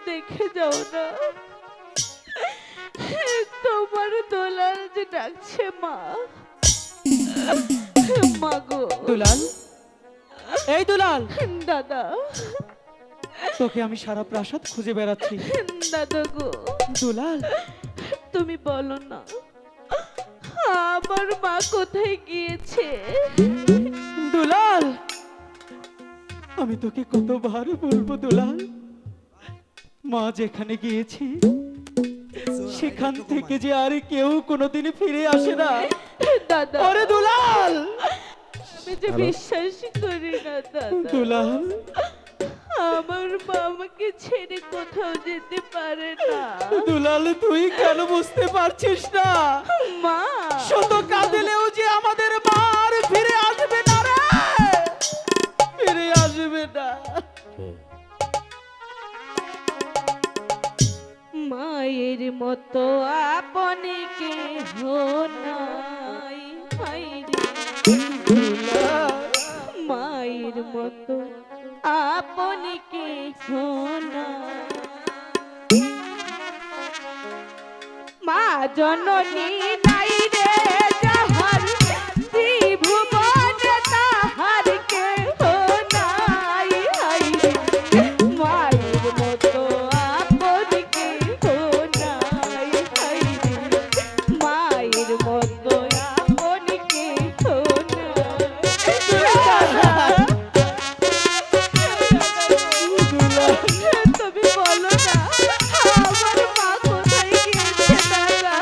দেখে যাও না, তোমার দোলাল যে ডাকছে মা। মা গো। দুলাল, এই দুলাল, দাদা, তোকে আমি সারা প্রাসাদ খুঁজে বেড়াচ্ছি। দাদা গো, দুলাল, তুমি বলো না আমার মা কোথায় গিয়েছে? দুলাল, আমি তোকে কতবার বলবো দুলাল, মা যেখানে গিয়েছি সেখান থেকে যে আর কেউ কোনোদিন ফিরে আসে না। দাদা, ওরে দুলাল, আমি যে বিশ্বাস করি না দাদা, দুলাল, আমার মা আমাকে ছেড়ে কোথাও যেতে পারে না। দুলাল, তুই কেন বুঝতে পারছিস না? মা, শত কাঁদলেও যে আমাদের মা আর ফিরে আসবে না রে, ফিরে আসবে না। মায়ের মতো আপনি কেহ নাই, হায়রে। মায়ের মতো আপনি কেহ নাই। মা জননী নাই রে যাহার, ত্রিভুবন তাহার কেহ নাই, হায়রে। মায়ের মতো আপনি কেহ নাই, হায়রে। মায়ের মতো আপনি কেহ নাই। তুমি বলো না আমার মা কোথায় গিয়েছে দাদা?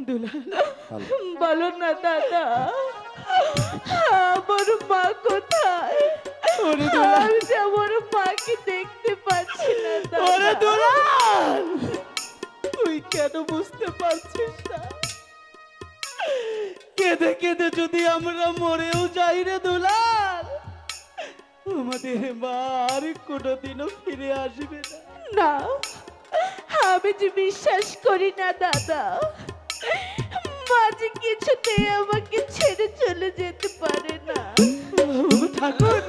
দুলাল বলো না দাদা, আমার মা কোথায়? ওরে দুলাল আমি যে আমার মাকে দেখতে পাচ্ছি না ওরে দাদা। দুলাল তুই কেন বুঝতে পারছিস না? কেঁদে কেঁদে যদি আমরা মরেও যাই রে দুলাল, আমাদের মা আর কোনোদিনও ফিরে আসবে না। না, আমি যে বিশ্বাস করি না দাদা, মা যে কিছুতেই আমাকে ছেড়ে চলে যেতে পারে না। ও ঠাকুর,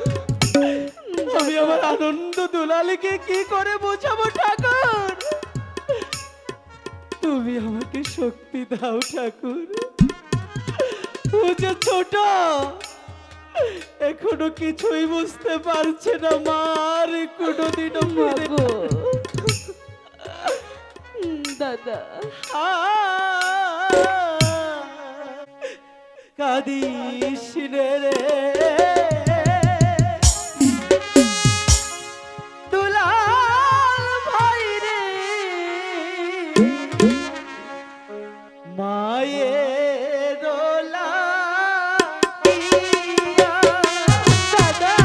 আমি আমার আনন্দ দুলালকে কি করে বোঝাবো ঠাকুর? তুমি আমাকে শক্তি দাও ঠাকুর। ও যে ছোট, এখনো কিছুই বুঝতে পারছে না, মার কোনোদিনও ফিরে মাগো, দাদা কাঁদিস রে দুলাল ভাই রে, মায়ের লাগিয়া। দাদা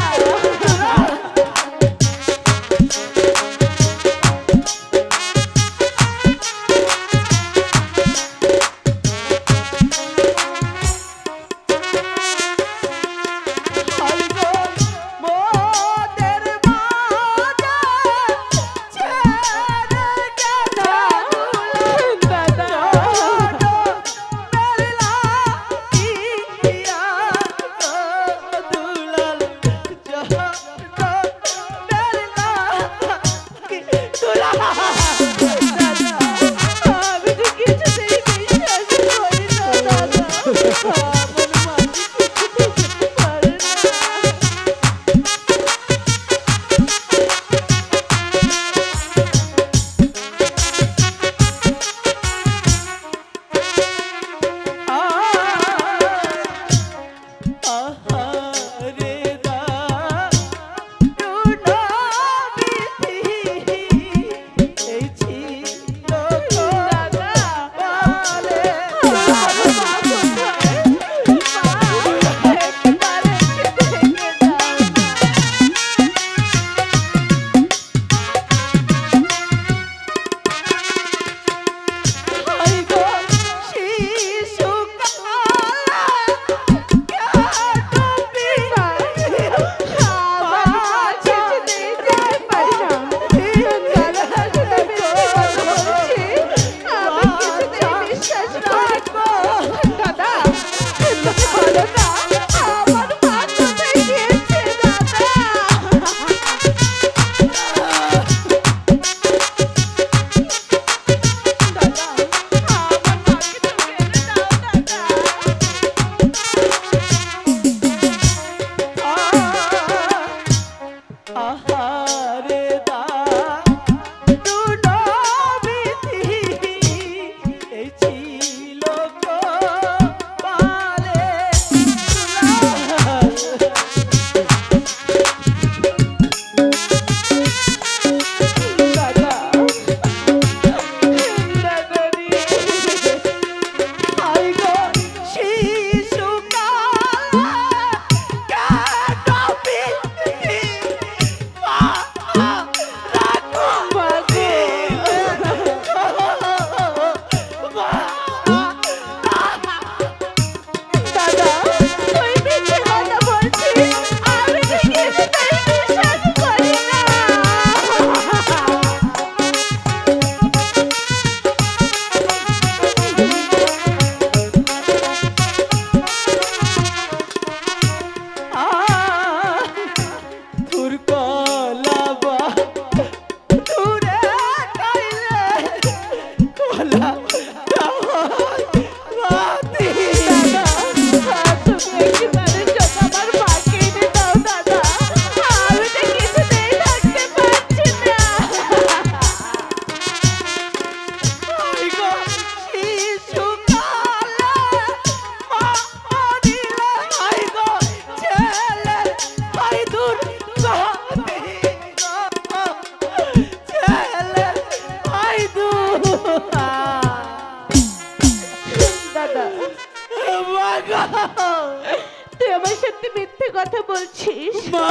কথা বলছিস? মা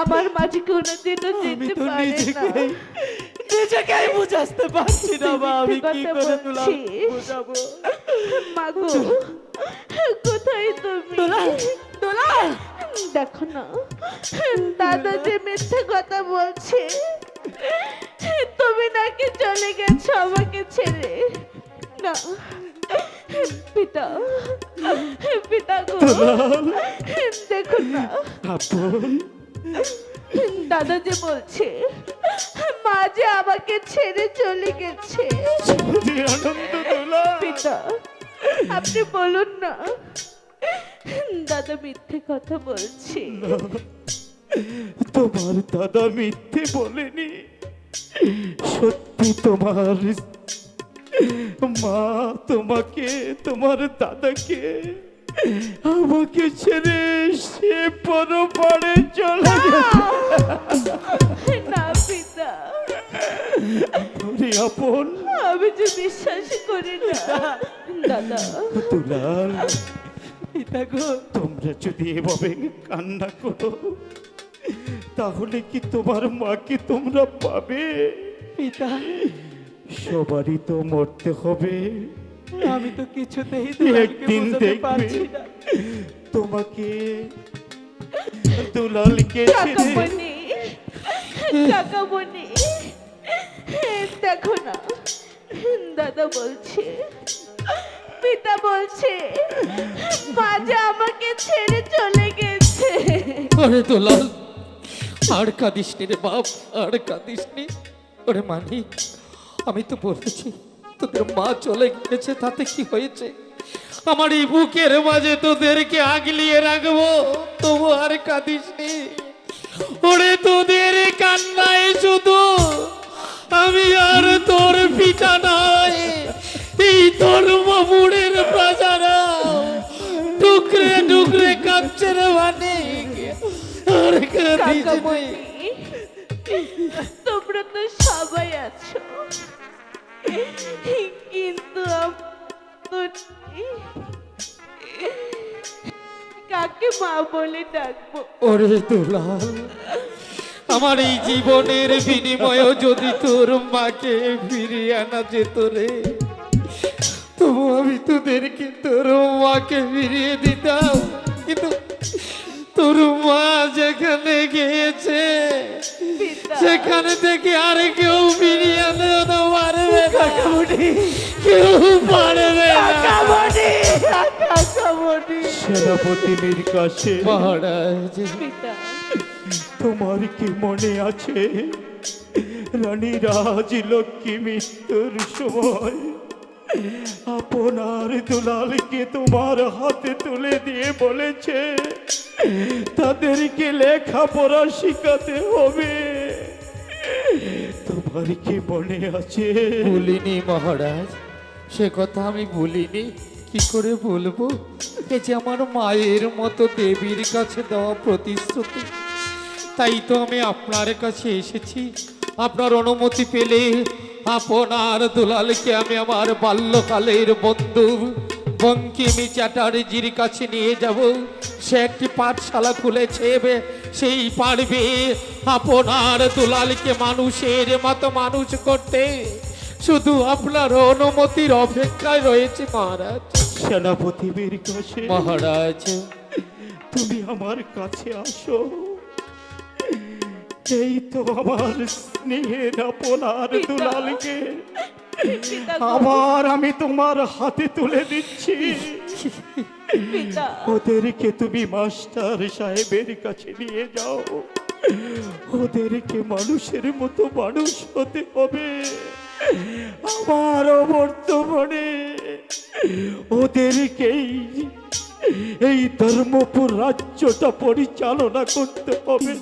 আমার মাঝে কোনোদিনও আমি যেতে তো পারে না। নিজেকেই বুঝাতে পারছি না মা, আমি তুই কি মিথ্যে করে কথা দুলাল বলছিস। বুঝাবো? মাগো, কোথায় তুমি? দুলাল, দুলাল, দেখো না, দাদা যে মিথ্যে কথা বলছে। তুমি নাকি চলে গেছো আমাকে ছেড়ে। না পিতা, পিতা গো, দুলাল, দেখো না, আপন দাদা যে বলছে মা যে আমাকে ছেড়ে চলে গেছে। যদি আনন্দ দুলাল, পিতা, আপনি বলুন না দাদা মিথ্যে কথা বলছে। তোমার দাদা মিথ্যে বলেনি, সত্যি তোমার মা তোমাকে, তোমার দাদাকে আমাকে ছেড়ে সে পরপারে চলে গেছে। না পিতা, ওরে আপন আমি যে বিশ্বাস করি না। দাদা, দুলাল, পিতা গো, তোমরা যদি এভাবে কান্না করো তাহলে কি তোমার মাকে তোমরা পাবে? পিতা, সবারই তো মরতে হবে। আমি তো কিছুতেই একদিন বোঝাতে দেখবে পারছি না। তোমাকে, দুলালকে ছেড়ে কাকামণি, কাকামণি, দেখো না দাদা বলছে, পিতা বলছে মা যে আমাকে ছেড়ে চলে গেছে। আরে দুলাল, আর কাঁদিস নি রে বাপ, আর কাঁদিস নি। ওরে মানিক, আমি তো বলেছি তোদের মা চলে গেছে, তাতে কি হয়েছে? আমার এই বুকের মাঝে তোদেরকে আগলিয়ে রাখবো, তবু আর কাঁদিস নি। ওরে তোদের কান্নায় শুধু আমি আর তোর পিতা নয়, এই তোর বুড়ের প্রজারা টুকরে টুকরে কাঁদছে রে মানিক। আর কাঁদিস নি। কাকামণি, তোমরা তো সবাই আছো, কিন্তু কাকে মা বলে ডাকবো? ওরে দুলাল, আমার এই জীবনের বিনিময়ে যদি তোর মাকে ফিরিয়ে আনা যেত রে, তবু আমি তোদেরকে তোর মাকে ফিরিয়ে দিতাম। কিন্তু তোর মা যেখানে গিয়েছে পিতা, সেখানে থেকে আর কেউ ফিরিয়ে আনতে পারবে না, কেউ পারবে না। কাকামণি, কাকামণি। সেনাপতি মীর কাছে মহারাজ, পিতা, তোমার কি মনে আছে রানী রাজলক্ষ্মী মৃত্যুর সময় আপনার দুলালকে তোমার হাতে তুলে দিয়ে বলেছে তাদেরকে লেখাপড়া শিখাতে হবে? তোমার কি মনে আছে? ভুলিনি মহারাজ, সে কথা আমি ভুলিনি। কি করে বলবো? এই যে আমার মায়ের মতো দেবীর কাছে দেওয়া প্রতিশ্রুতি, তাই তো আমি আপনার কাছে এসেছি। আপনার অনুমতি পেলে আপনার দুলালকে আমি আমার বাল্যকালের বন্ধু বঙ্কিমী চ্যাটার্জির কাছে নিয়ে যাব। সে একটি পাঠশালা খুলেছে, সেই পারবে আপনার দুলালকে মানুষের মতো মানুষ করতে। শুধু আপনার অনুমতির অপেক্ষায় রয়েছে মহারাজ। সেনাপতি মীর কাছে মহারাজ, তুমি আমার কাছে আসো। এই তো আমার স্নেহের আপনার দুলালকে পিতা গো, আবার আমি তোমার হাতে তুলে দিচ্ছি। পিতা, ওদেরকে তুমি মাস্টার সাহেবের কাছে নিয়ে যাও। ওদেরকে মানুষের মতো মানুষ হতে হবে। আমার বর্তমানে ওদেরকেই এই ধর্মপুর রাজ্যটা পরিচালনা করতে হবে।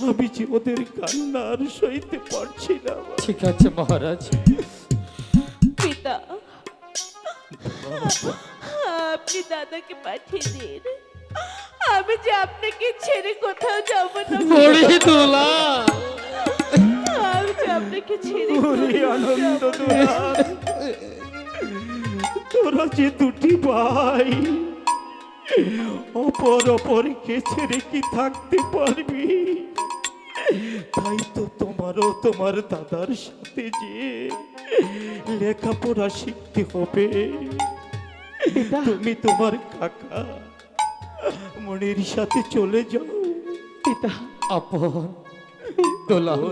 আমি যে ওদের কান্নার সইতে পারছি না। ঠিক আছে মহারাজ। পিতা, আপনি দাদাকে পাঠিয়ে দিন। আমি যে আপনাকে ছেড়ে কোথাও যাব না। ওরে দোলা, আমি যে আপনাকে ছেড়ে ওরে কোথাও আনন্দ যাব না। দুলাল, তোরা যে দুটি ভাই অপরকে ছেড়ে কি থাকতে পারবি? তাই তো তোমারও তোমার দাদার সাথে যে লেখাপড়া শিখতে হবে। পিতা তুমি তোমার কাকা মনির সাথে চলে যাও। পিতা আপন দুলাল,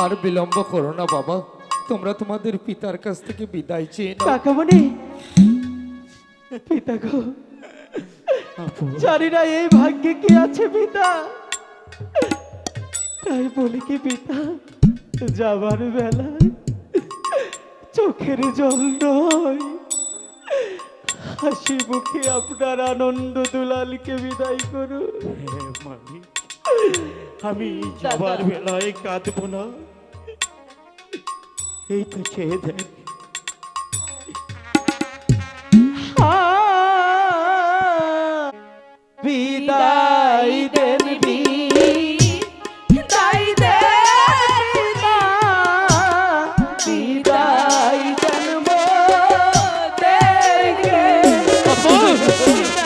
আর বিলম্ব করো না বাবা, তোমরা তোমাদের পিতার কাছ থেকে বিদায় চেয়ে নাও। কাকামণি, পিতা গো, জানি না এই ভাগ্যে কি আছে পিতা, তাই বলি কি পিতা, যাবার বেলায় চোখের জল নয়, হাসি মুখে আপনার আনন্দ দুলালকে বিদায় করুন। হ্যাঁ মালিক, আমি যাবার বেলায় কাঁদবো না। এই তো চেয়ে দেখ, বিদায় দেন তাই দে বিদায় দেন মোদেরকে।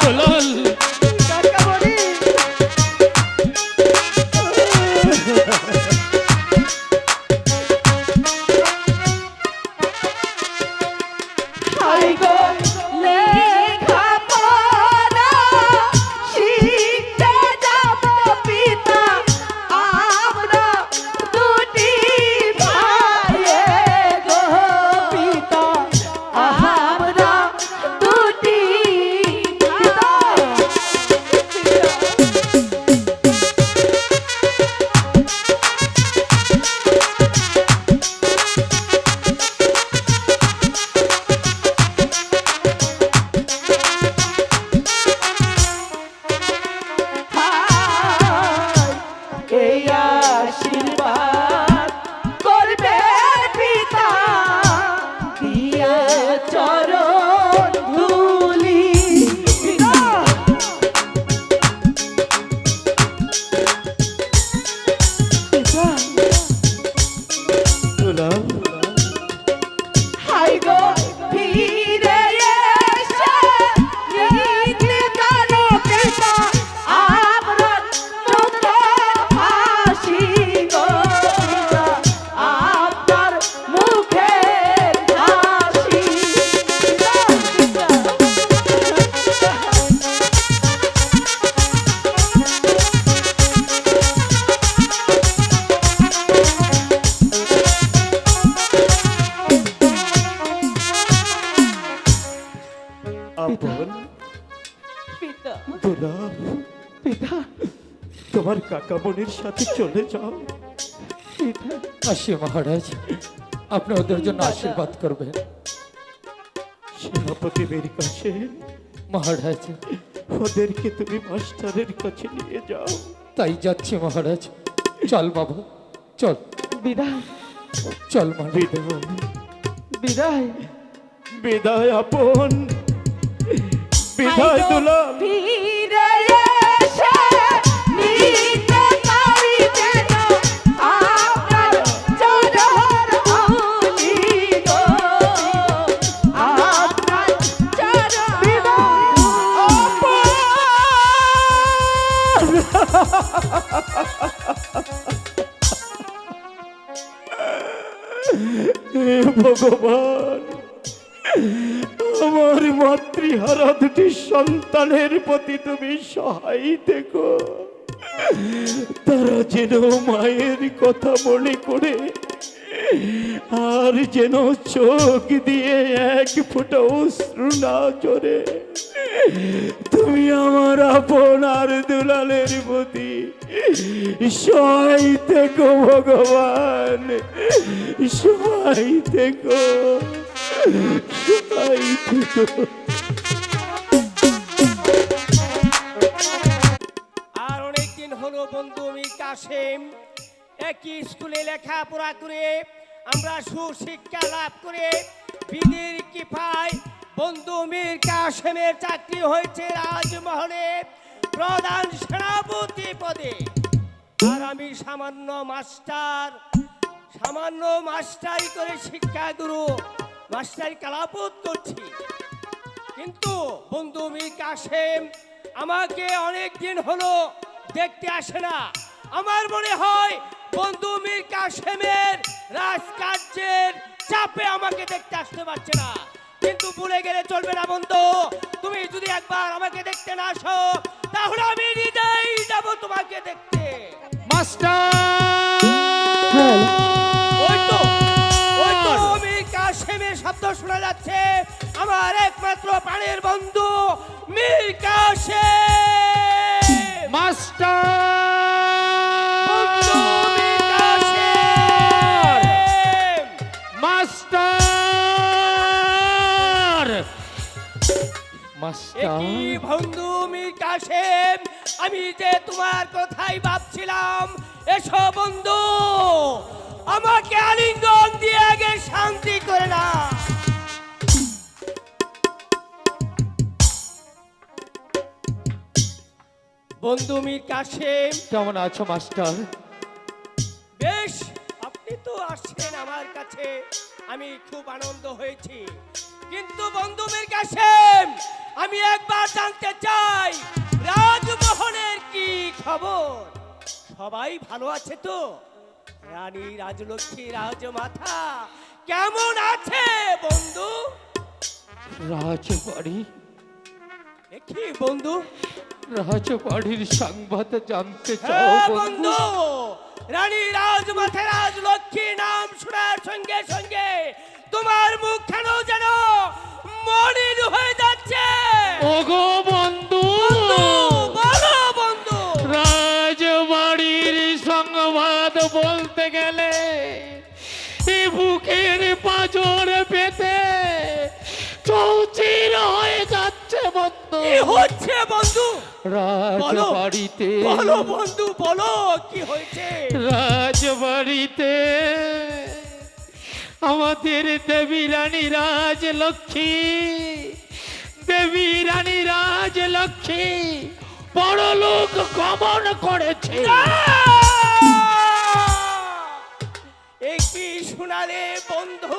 দুলাল, কাকামণি, হাই গো লেখাপড়া শিখতে যাব পিতা, আমরা দুটি ভাই গো পিতা, আমরা দুটি পিতা। এই আশীর্বাদ করবে পিতা, দিয়ে চরণ ধুলি পিতা। পিতা দুলাল, হাই গো ফিরে এসে নিতে পারো পিতা, আমরা মুখের হাসি গো পিতা, আপনার মুখের হাসি পিতা। আপন পিতা দুলাল, পিতা তোমার কাকা মনির সাথে চলে যাও। পিতা আসি মহারাজ, আপনি ওদের জন্য আশীর্বাদ করবেন। সেনাপতিদের কাছে মহারাজ, ওদেরকে তুমি মাস্টারের কাছে নিয়ে যাও। তাই যাচ্ছি মহারাজ। চল বাবা, চল বিদায় চল মহারাজ। বিদায়, বিদায় বিদায় আপন, বিদায় দুলাল। ফিরে এসে নিতে পারিবে না আপনার চরণ ধুলি গো, আপনার চরণ হে ভগবান, আমার মাতৃহারা দুটি সন্তানের প্রতি তুমি সহায় থেকো। তারা যেন মায়ের কথা মনে করে আর যেন চোখ দিয়ে এক ফোঁটা অশ্রু না ঝরে। তুমি আমার আপন আর দুলালের প্রতি সহায় থেকো ভগবান, সহায় থেকো, সহায় থেকো। আর অনেকদিন হলো বন্ধু মীর কাসেম একই স্কুলে লেখাপড়া করে আমরা সুশিক্ষা লাভ করে বিধির কৃপায় বন্ধু মীর কাসেমের চাকরি হয়েছে রাজমহলে প্রধান সেনাপতি পদে। আর আমি সামান্য মাস্টারি করে শিক্ষাগুরু মাস্টারি কালাপত করছি। কিন্তু বন্ধু মীর কাসেম আমাকে অনেক দিন হলো দেখতে আসে না। আমার মনে হয় বন্ধু মীর কাসেমের রাজকার্যের চাপে আমাকে দেখতে আসতে পারছে না। কিন্তু ভুলে গেলে চলবে না বন্ধু, তুমি যদি একবার আমাকে দেখতে না আসো তাহলে আমি নিজেই যাব তোমাকে দেখতে। ওই তো মীর কাসেমের শব্দ শোনা যাচ্ছে, আমার একমাত্র প্রাণের বন্ধু মীর কাসেম। বন্ধু মীর কাসেম। একই বন্ধু মীর কাসেম, আমি যে তোমার কথাই ভাবছিলাম। এসো বন্ধু, আমাকে আলিঙ্গন দিয়ে আগে শান্তি করে না। বন্ধু মীর কাসেম, কেমন আছো মাস্টার? বেশ, আপনি তো আসছেন আমার কাছে, আমি খুব আনন্দ হয়েছি। কিন্তু বন্ধু মীর কাসেম, আমি একবার জানতে চাই রাজমহলের কি খবর? সবাই ভালো আছে তো? রানী রাজলক্ষ্মী রাজমাতা কেমন আছে বন্ধু? রাজবাড়ি, কি বন্ধু? রাজবাড়ির সংবাদ জানতে চাও হ্যাঁ বন্ধু? বন্ধু, রানী রাজমাতা রাজলক্ষ্মী নাম শোনার সঙ্গে সঙ্গে তোমার মুখ কেন যেন মলিন হয়ে যাচ্ছে। ওগো বন্ধু, বলো বন্ধু। রাজবাড়ির সংবাদ বলতে গেলে এই বুকের পাঁজর পেতে চৌচির হয়ে যাচ্ছে বন্ধু। কি হচ্ছে বন্ধু? রাজবাড়িতে, বলো বন্ধু, বলো কি হয়েছে? রাজবাড়িতে আমাদের দেবী রানী রাজলক্ষ্মী, দেবী রানী রাজলক্ষ্মী পরলোক গমন করেছে। একই শোনালে বন্ধু,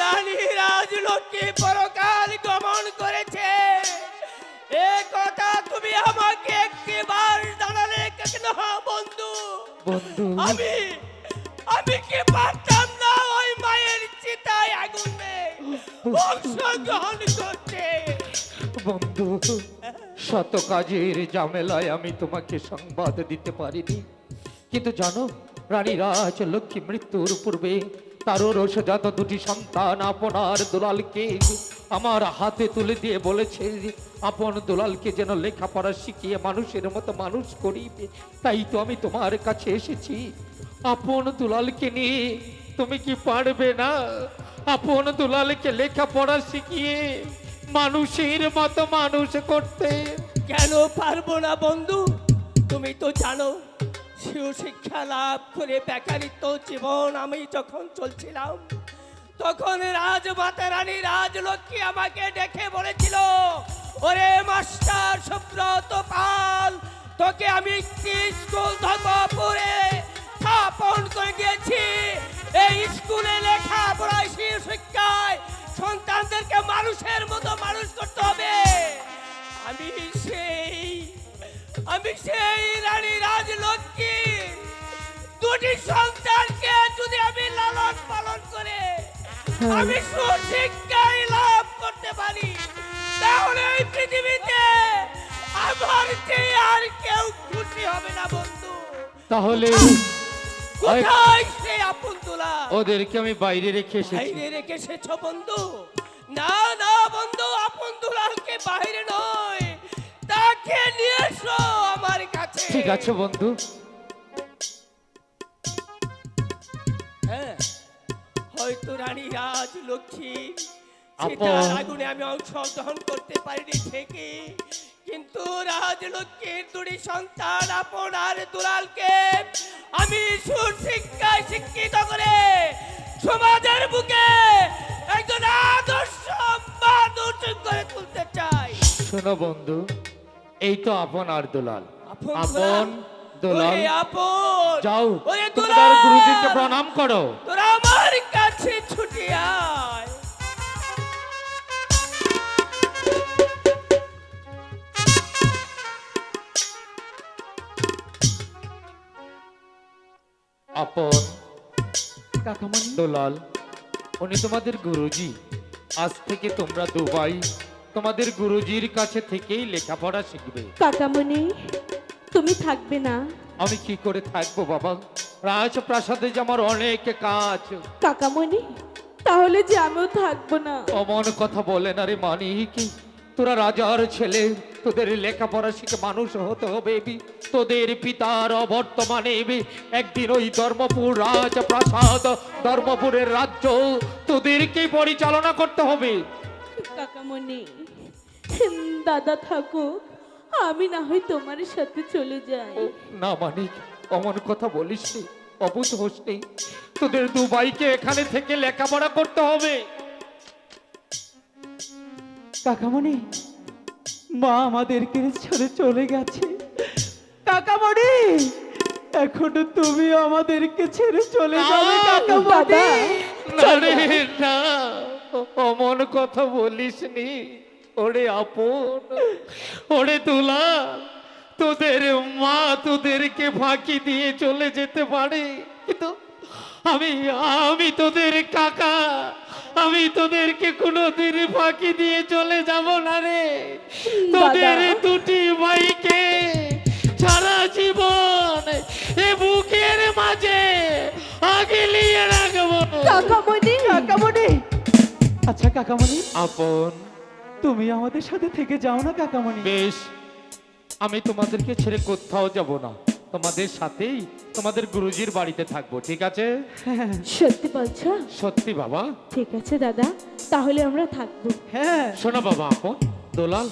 রানী রাজলক্ষ্মী পরকাল গমন করেছে। এ কথা তুমি আমাকে একটিবার জানালে কেন বন্ধু? বন্ধু, আমি কি পারতাম না ওই মায়ের চিতায় আগুনে অংশগ্রহণ করতে? বন্ধু, শত কাজের ঝামেলায় আমি তোমাকে সংবাদ দিতে পারিনি, কিন্তু জানো রানী রাজলক্ষ্মী মৃত্যুর পূর্বে তার রসজাত দুটি সন্তান আপনার দুলালকে আমার হাতে তুলে দিয়ে বলেছে আপন দুলালকে যেন লেখাপড়া শিখিয়ে মানুষের মতো মানুষ করিবে। তাই তো আমি তোমার কাছে এসেছি। আপন দুলালকে নিয়ে তুমি কি পারবে না আপন দুলালকে লেখাপড়া শিখিয়ে মানুষের মতো মানুষ করতে? কেন পারবো না বন্ধু? তুমি তো জানো শিক্ষা লাভ করে বেকারিত্ব জীবন আমি যখন চলছিলাম, তখন রাজমাতা রানী রাজলক্ষ্মী আমাকে ডেকে বলেছিল, ওরে মাস্টার সুব্রত পাল, তোকে আমি স্কুল ধর্মপুরে স্থাপন করে দিয়েছি। এই স্কুলে লেখাপড়ায় শিক্ষায় সন্তানদেরকে মানুষের মতো মানুষ করতে হবে। আমি সেই রানী রাজলক্ষ্মী দুটি সন্তানকে যদি আমি লালন পালন করে আমি সুশিক্ষায় লাভ করতে পারি, তাহলে এই পৃথিবীতে আমার চেয়ে আর কেউ খুশি হবে না বন্ধু। তাহলে কোথায় সে আপন তোলা? ওদেরকে আমি বাইরে রেখে এসেছি। বাইরে রেখে এসেছো বন্ধু? না না বন্ধু, আপন দুলালকে বাইরে নয়, তাকে নিয়ে এসো আমার কাছে। ঠিক আছে বন্ধু। হ্যাঁ, হয়তো রানী রাজলক্ষ্মী আপন। সেটার আগুনে আমি অংশগ্রহণ করতে পারিনি ঠিকই, কিন্তু রাজলক্ষ্মীর দুটি সন্তান আপনার দুলালকে আমি সুশিক্ষায় শিক্ষিত করে সমাজের বুকে একজন আদর্শ মানুষ করে তুলতে চাই। শোনো বন্ধু, এই তো আপন আর দুলাল। আপন আপন দুলাল, ওরে আপন, যাও ওরে তোমার দুলাল, গুরুজিকে প্রণাম করো। তোরা আমার কাছে ছুটি আয়। আপন কাকামণি দুলাল, উনি তোমাদের গুরুজি। আজ থেকে তোমরা দুবাই তোমাদের গুরুজির কাছে থেকেই লেখাপড়া শিখবে। কাকামণি তুমি থাকবে না? আমি কি করে থাকবো বাবা, রাজপ্রাসাদে যে আমার অনেক কাজ। কাকামণি তাহলে যে আমিও থাকবো না? অমন কথা বলে না রে মানিক, তোরা রাজার ছেলে, তোদের লেখাপড়া শিখে মানুষ হতে হবে। তোদের পিতার অবর্তমানে একদিন ওই ধর্মপুর রাজপ্রাসাদ, ধর্মপুরের রাজ্য তোদেরকে পরিচালনা করতে হবে। কাকামণি দাদা থাকুক, আমি না হয় তোমার সাথে চলে যাই। না মানিক, অমন কথা বলিস নি, অবুঝ হোস নি। তোদের দুবাইকে এখানে থেকে লেখাপড়া করতে হবে। কাকামণি, মা আমাদেরকে ছেড়ে চলে গেছে। কাকামণি, এখনো তুমি আমাদেরকে ছেড়ে চলে যাবে কাকামণি? না রে না, অমন কথা বলিস নি। ওরে আপন, ওরে তুলা, তোদের মা তোদেরকে ফাঁকি দিয়ে চলে যেতে পারে, কিন্তু আমি তোদের কাকা, আমি তোদেরকে কোনোদিন ফাঁকি দিয়ে চলে যাব না রে। তোদের দুটি ভাইকে সারা জীবন এ বুকের মাঝে আগলিয়ে রাখবো। কাকামণি কাকামণি, আচ্ছা কাকামণি, আপন, তুমি আমাদের সাথে থেকে যাও না কাকামণি? বেশ, আমি তোমাদেরকে ছেড়ে কোথাও যাব না, তোমাদের সাথেই তোমাদের গুরুজির বাড়িতে থাকবো, ঠিক আছে? সত্যি বলছো? সত্যি বাবা। ঠিক আছে দাদা, তাহলে আমরা থাকবো। হ্যাঁ, শোনো বাবা, আপন দোলাল,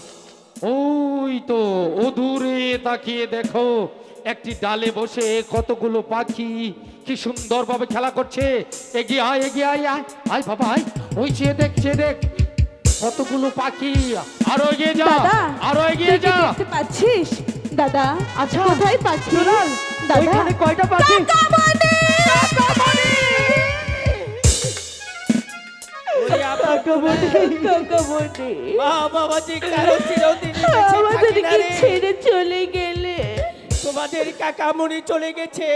ওই তো ও দূরে তাকিয়ে দেখো, একটি ডালে বসে কতগুলো পাখি কি সুন্দরভাবে খেলা করছে। এগিয়ে আয়, এগিয়ে আয়, আয় আয় বাবা আয়, ওই চেয়ে দেখ, চেয়ে দেখ কতগুলো পাখি। আরো এগিয়ে যা, দাদা আরো এগিয়ে তুই কি যা। দেখতে পাচ্ছিস? দাদা আচ্ছা, কোথায় পাখি? দুলাল, দাদা ওইখানে কয়টা পাখি? কাকামণি, কাকামণি মা বাবা যে কারো চিরদিন বেঁচে থাকি না আমাদেরকে রে। ছেড়ে চলে গেলে। তোমাদের কাকামণি চলে গেছে,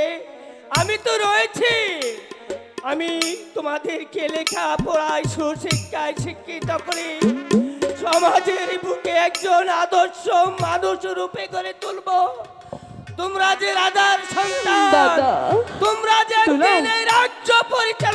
আমি তো রয়েছি। আমি তোমাদেরকে লেখাপড়ায় সুশিক্ষায় শিক্ষিত করে সমাজের বুকে একজন আদর্শ মানুষ রূপে করে তুলবো। তোমরা যে রাজার সন্তান, দাদা তোমরা যে একদিন এই রাজ্য পরিচালনা